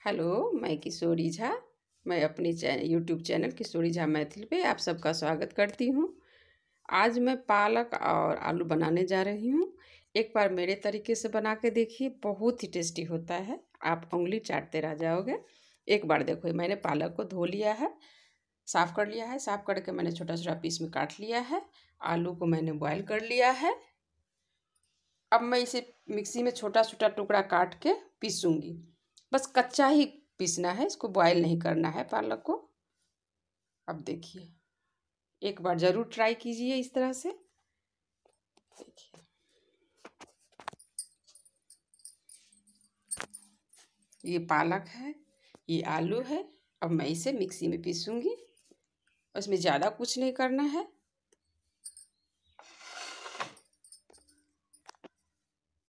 Hello, मैं किशोरी झा। मैं अपनी यूट्यूब चैनल किशोरी झा मैथिल पे आप सबका स्वागत करती हूँ। आज मैं पालक और आलू बनाने जा रही हूँ। एक बार मेरे तरीके से बना के देखिए, बहुत ही टेस्टी होता है। आप उंगली चाटते रह जाओगे। एक बार देखो, मैंने पालक को धो लिया है, साफ़ कर लिया है। साफ़ करके मैंने छोटा छोटा पीस में काट लिया है। आलू को मैंने बॉयल कर लिया है। अब मैं इसे मिक्सी में छोटा छोटा टुकड़ा काट के पीसूँगी। बस कच्चा ही पीसना है, इसको बॉयल नहीं करना है पालक को। अब देखिए, एक बार ज़रूर ट्राई कीजिए इस तरह से। देखिए, ये पालक है, ये आलू है। अब मैं इसे मिक्सी में पीसूँगी। उसमें ज़्यादा कुछ नहीं करना है।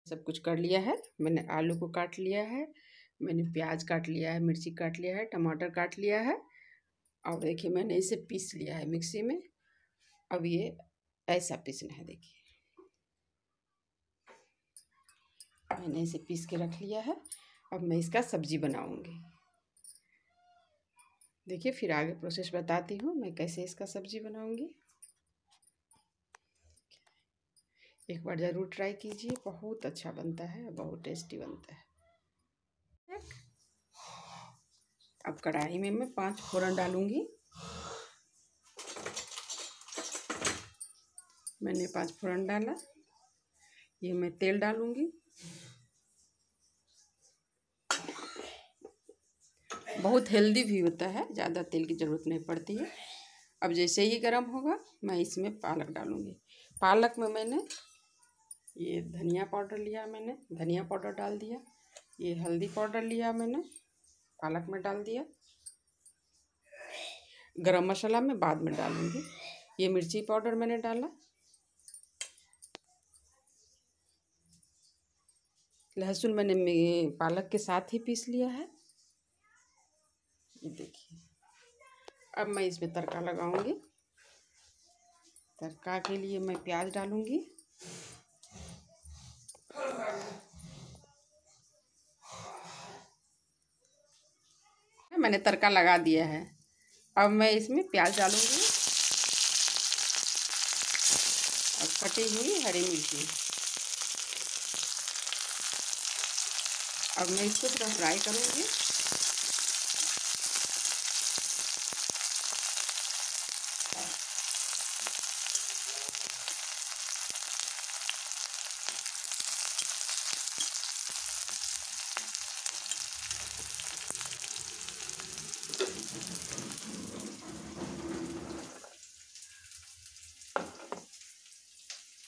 सब कुछ कर लिया है। मैंने आलू को काट लिया है, मैंने प्याज काट लिया है, मिर्ची काट लिया है, टमाटर काट लिया है। और देखिए, मैंने इसे पीस लिया है मिक्सी में। अब ये ऐसा पीसना है। देखिए, मैंने इसे पीस के रख लिया है। अब मैं इसका सब्जी बनाऊंगी। देखिए, फिर आगे प्रोसेस बताती हूँ मैं कैसे इसका सब्जी बनाऊंगी। एक बार ज़रूर ट्राई कीजिए, बहुत अच्छा बनता है, बहुत टेस्टी बनता है। अब कढ़ाई में मैं 5 फोरन डालूंगी। मैंने 5 फोरन डाला। ये मैं तेल डालूंगी। बहुत हेल्दी भी होता है, ज़्यादा तेल की ज़रूरत नहीं पड़ती है। अब जैसे ही गर्म होगा, मैं इसमें पालक डालूंगी। पालक में मैंने ये धनिया पाउडर लिया, मैंने धनिया पाउडर डाल दिया। ये हल्दी पाउडर लिया मैंने, पालक में डाल दिया। गरम मसाला मैं बाद में डालूंगी। ये मिर्ची पाउडर मैंने डाला। लहसुन मैंने पालक के साथ ही पीस लिया है। ये देखिए, अब मैं इसमें तड़का लगाऊंगी। तड़का के लिए मैं प्याज डालूंगी। मैंने तड़का लगा दिया है। अब मैं इसमें प्याज डालूंगी और कटी हुई हरी मिर्ची। अब मैं इसको थोड़ा फ्राई करूंगी।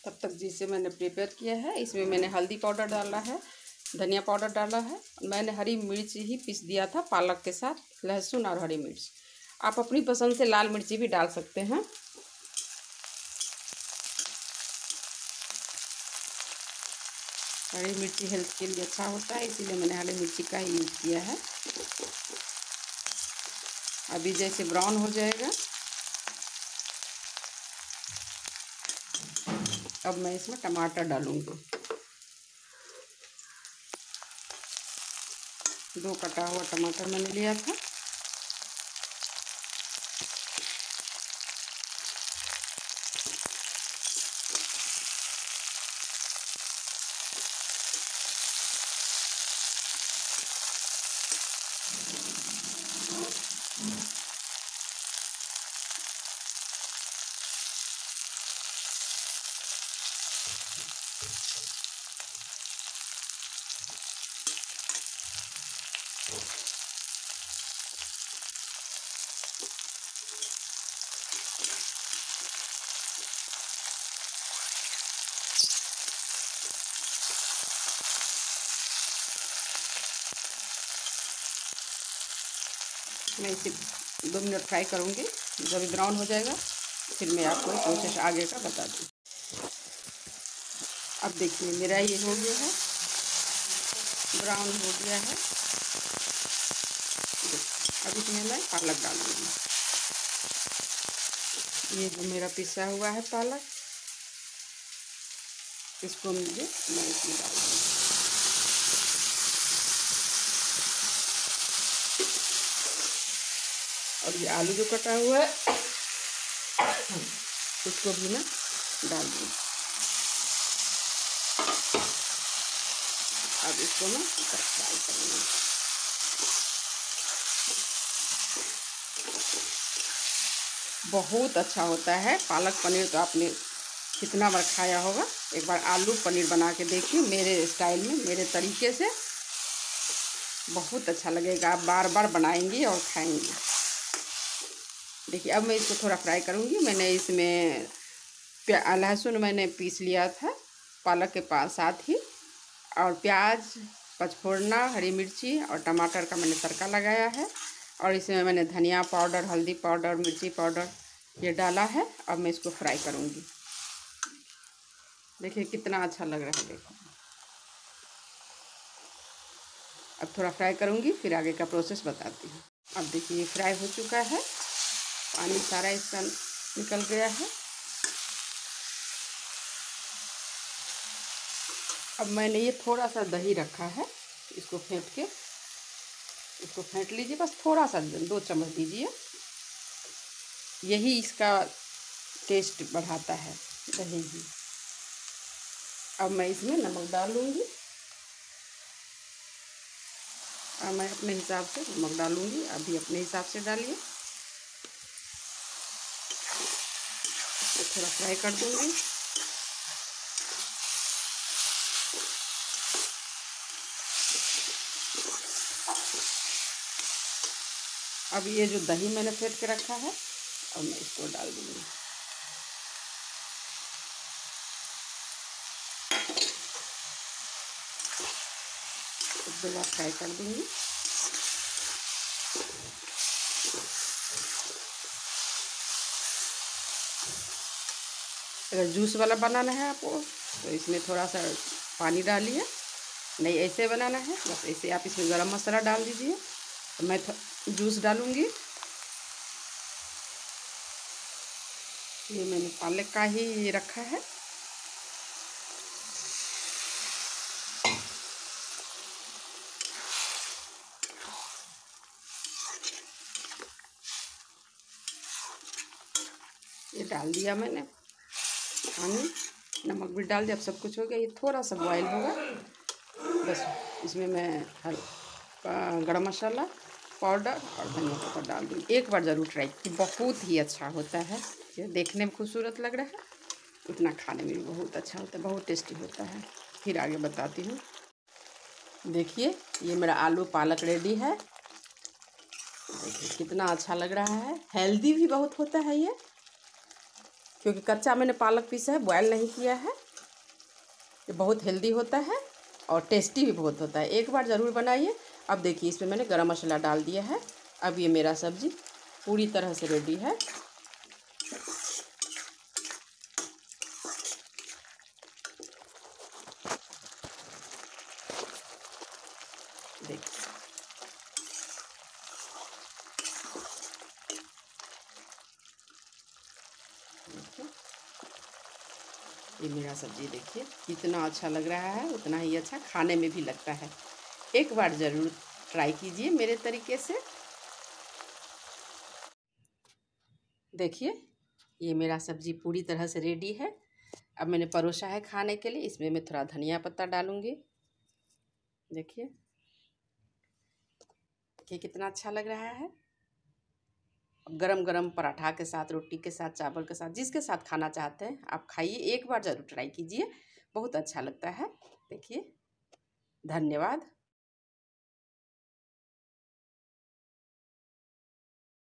तब तक जिसे मैंने प्रिपेयर किया है, इसमें मैंने हल्दी पाउडर डाला है, धनिया पाउडर डाला है। मैंने हरी मिर्च ही पीस दिया था पालक के साथ, लहसुन और हरी मिर्च। आप अपनी पसंद से लाल मिर्ची भी डाल सकते हैं। हरी मिर्ची हेल्थ के लिए अच्छा होता है, इसीलिए मैंने हरी मिर्ची का ही यूज़ किया है। अभी जैसे ब्राउन हो जाएगा, अब मैं इसमें टमाटर डालूंगी। 2 कटा हुआ टमाटर मैंने लिया था। मैं इसे 2 मिनट फ्राई करूँगी। जब ब्राउन हो जाएगा, फिर मैं आपको प्रोसेस आगे का बता दूँ। अब देखिए, मेरा ये हो गया है, ब्राउन हो गया है। अब इसमें मैं पालक डालूँगी। ये जो मेरा पिसा हुआ है पालक, इसको मैं इसमें डाल दूँगी। और ये आलू जो कटा हुआ है उसको भी मैं डाल दूँ। अब इसको मैं फ्राई करूँगी। बहुत अच्छा होता है पालक पनीर। तो आपने कितना बार खाया होगा, एक बार आलू पनीर बना के देखिए मेरे स्टाइल में, मेरे तरीके से। बहुत अच्छा लगेगा, आप बार बार बनाएंगी और खाएंगी। देखिए अब मैं इसको थोड़ा फ्राई करूँगी। मैंने इसमें लहसुन मैंने पीस लिया था पालक के साथ ही, और प्याज, पचफोड़ना, हरी मिर्ची और टमाटर का मैंने तड़का लगाया है। और इसमें मैंने धनिया पाउडर, हल्दी पाउडर, मिर्ची पाउडर ये डाला है। अब मैं इसको फ्राई करूँगी। देखिए कितना अच्छा लग रहा है। देखो अब थोड़ा फ्राई करूँगी, फिर आगे का प्रोसेस बताती हूँ। अब देखिए ये फ्राई हो चुका है, पानी सारा इसका निकल गया है। अब मैंने ये थोड़ा सा दही रखा है, इसको फेंट लीजिए। बस थोड़ा सा 2 चम्मच दीजिए, यही इसका टेस्ट बढ़ाता है, दही भी। अब मैं इसमें नमक डालूँगी। अब मैं अपने हिसाब से नमक डालूँगी, अभी अपने हिसाब से डालिए। तो थोड़ा फ्राई कर दूँगी। अब ये जो दही मैंने फेंट के रखा है, अब मैं इसको डाल दूँगी। एक 2 बार फ्राई कर दूँगी। अगर जूस वाला बनाना है आपको तो इसमें थोड़ा सा पानी डालिए, नहीं ऐसे बनाना है बस ऐसे आप इसमें गरम मसाला डाल दीजिए। तो मैं जूस डालूँगी। ये मैंने पालक का ही रखा है। ये डाल दिया मैंने पानी, नमक भी डाल दिया। अब सब कुछ हो गया, ये थोड़ा सा बॉयल होगा बस। इसमें मैं गरम मसाला पाउडर और धनिया पाउडर डाल दूँगी। एक बार ज़रूर ट्राई कीजिए, बहुत ही अच्छा होता है। ये देखने में खूबसूरत लग रहा है, उतना खाने में भी बहुत अच्छा होता है, बहुत टेस्टी होता है। फिर आगे बताती हूँ। देखिए ये मेरा आलू पालक रेडी है। देखिए कितना अच्छा लग रहा है, हेल्दी भी बहुत होता है ये, क्योंकि कच्चा मैंने पालक पीसा है, बॉयल नहीं किया है। ये बहुत हेल्दी होता है और टेस्टी भी बहुत होता है, एक बार ज़रूर बनाइए। अब देखिए इसमें मैंने गरम मसाला डाल दिया है। अब ये मेरा सब्ज़ी पूरी तरह से रेडी है। देखिए ये मेरा सब्ज़ी देखिए कितना अच्छा लग रहा है, उतना ही अच्छा खाने में भी लगता है। एक बार ज़रूर ट्राई कीजिए मेरे तरीके से। देखिए ये मेरा सब्ज़ी पूरी तरह से रेडी है। अब मैंने परोसा है खाने के लिए, इसमें मैं थोड़ा धनिया पत्ता डालूँगी। देखिए देखिए कितना अच्छा लग रहा है। अब गरम गरम पराठा के साथ, रोटी के साथ, चावल के साथ, जिसके साथ खाना चाहते हैं आप खाइए, एक बार ज़रूर ट्राई कीजिए, बहुत अच्छा लगता है। देखिए धन्यवाद।